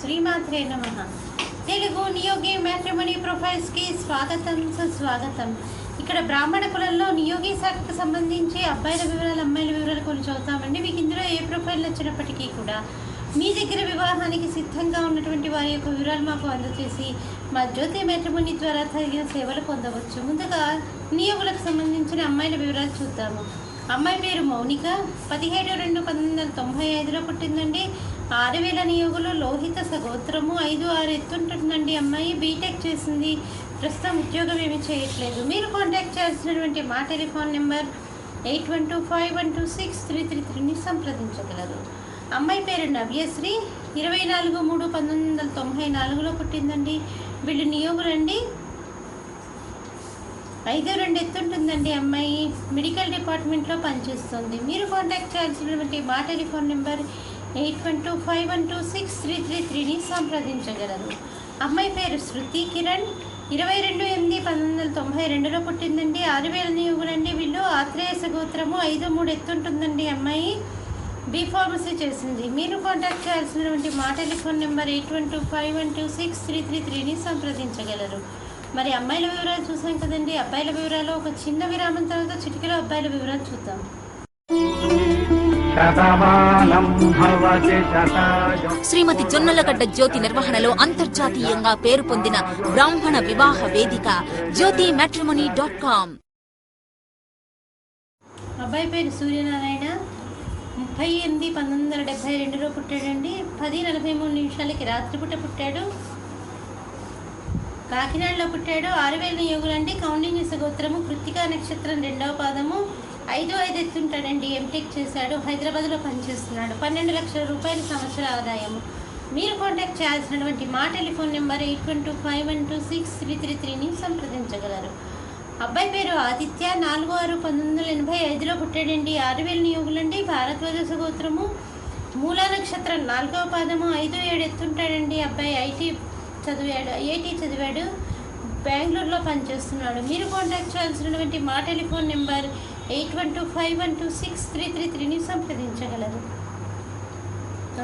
శ్రీమాత్రే నమః. తెలుగు నియోగి మ్యాట్రిమోనీ ప్రొఫైల్స్కి స్వాగతం సుస్వాగతం. ఇక్కడ బ్రాహ్మణ కులంలో నియోగి శాఖకు సంబంధించి అబ్బాయిల వివరాలు అమ్మాయిల వివరాలు కొన్ని చదువుతామండి. మీకు ఇందులో ఏ ప్రొఫైల్ నచ్చినప్పటికీ కూడా మీ దగ్గర వివాహానికి సిద్ధంగా ఉన్నటువంటి వారి యొక్క వివరాలు మాకు అందజేసి మా జ్యోతి మ్యాట్రిమోనీ ద్వారా తగిన సేవలు పొందవచ్చు. ముందుగా నియోగులకు సంబంధించిన అమ్మాయిల వివరాలు చూద్దాము. అమ్మాయి పేరు మౌనిక, 17/2/1995లో పుట్టిందండి. 6000 నియోగులు, లోహిత సగోత్రము, 5'6" ఎత్తుంటుందండి. అమ్మాయి బీటెక్ చేసింది, ప్రస్తుతం ఉద్యోగం ఏమీ చేయట్లేదు. మీరు కాంటాక్ట్ చేయాల్సినటువంటి మా టెలిఫోన్ నెంబర్ 8125126333ని సంప్రదించగలరు. అమ్మాయి పేరు నవ్యశ్రీ, 24/3/1994లో పుట్టిందండి. వీళ్ళు నియోగులండి. 5'2" ఎత్తుంటుందండి. అమ్మాయి మెడికల్ డిపార్ట్మెంట్లో పనిచేస్తుంది. మీరు కాంటాక్ట్ చేయాల్సినటువంటి మా టెలిఫోన్ నెంబర్ 8125126333ని సంప్రదించగలరు. అమ్మాయి పేరు శృతి కిరణ్, 22/8/1992లో పుట్టిందండి. 6000 నియోగులండి. వీళ్ళు ఆత్రేయ సగోత్రము, 5'3" ఎత్తుంటుందండి. అమ్మాయి బీఫార్మసీ చేసింది. మీరు కాంటాక్ట్ చేయాల్సినటువంటి మా టెలిఫోన్ నెంబర్ 8125126333ని సంప్రదించగలరు. మరి అమ్మాయిల వివరాలు చూసాం కదండి. అబ్బాయిల వివరాలు ఒక చిన్న విరామం తర్వాత చిటికలో అబ్బాయిల వివరాలు చూద్దాం. శ్రీమతి జొన్నలగడ్డ జ్యోతి నిర్వహణలో అంతర్జాతీయంగా పేరు పొందిన బ్రాహ్మణ వివాహ వేదిక జ్యోతి మ్యాట్రిమోనీ.com. అబ్బాయి పేరు సూర్యనారాయణ, 38/1972లో పుట్టాడండి. 10:43 రాత్రిపూట పుట్టాడు. కాకినాడలో పుట్టాడు. 6000 నియోగులండి. కౌండిన్య సగోత్రము, కృత్తికా నక్షత్రం 2వ పాదము, 5'5" ఎత్తుంటాడండి. ఎంటెక్ చేశాడు. హైదరాబాద్లో పనిచేస్తున్నాడు. 12 లక్షల రూపాయల సంవత్సర ఆదాయము. మీరు కాంటాక్ట్ చేయాల్సినటువంటి మా టెలిఫోన్ నెంబర్ 8125126333ని సంప్రదించగలరు. అబ్బాయి పేరు ఆదిత్య, 4/6/1985లో పుట్టాడండి. 6000 నియోగులండి. భారద్వాజ సగోత్రము, మూలా నక్షత్రం 4వ పాదము, 5'7" ఎత్తుంటాడండి. అబ్బాయి ఐఐటి చదివాడు. బెంగళూరులో పనిచేస్తున్నాడు. మీరు కాంటాక్ట్ చేయాల్సినటువంటి మా టెలిఫోన్ నెంబర్ 8125126333ని సంప్రదించగలరు.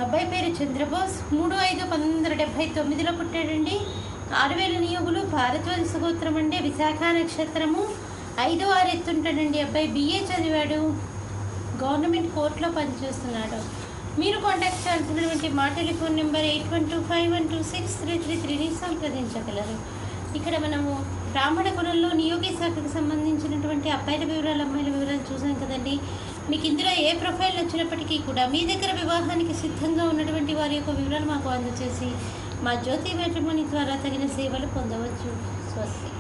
అబ్బాయి పేరు చంద్రబోస్, 3/5/1979లో పుట్టాడండి. 6000 నియోగులు. భారద్వాజ సగోత్రం అండి. విశాఖ నక్షత్రము, 5'6" ఎత్తుంటాడండి. అబ్బాయి BA చదివాడు. గవర్నమెంట్ కోర్టులో పనిచేస్తున్నాడు. మీరు కాంటాక్ట్ చేయాల్సినటువంటి మా టెలిఫోన్ నెంబర్ 8125126333ని సంప్రదించగలరు. ఇక్కడ మనము బ్రాహ్మణ కులంలో నియోగి శాఖకు సంబంధించినటువంటి అబ్బాయిల వివరాలు అమ్మాయిల వివరాలు చూసాం కదండి. మీకు ఇందులో ఏ ప్రొఫైల్ నచ్చినప్పటికీ కూడా మీ దగ్గర వివాహానికి సిద్ధంగా ఉన్నటువంటి వారి యొక్క వివరాలు మాకు అందజేసి మా జ్యోతి మ్యాట్రిమోనీ ద్వారా తగిన సేవలు పొందవచ్చు. స్వస్తి.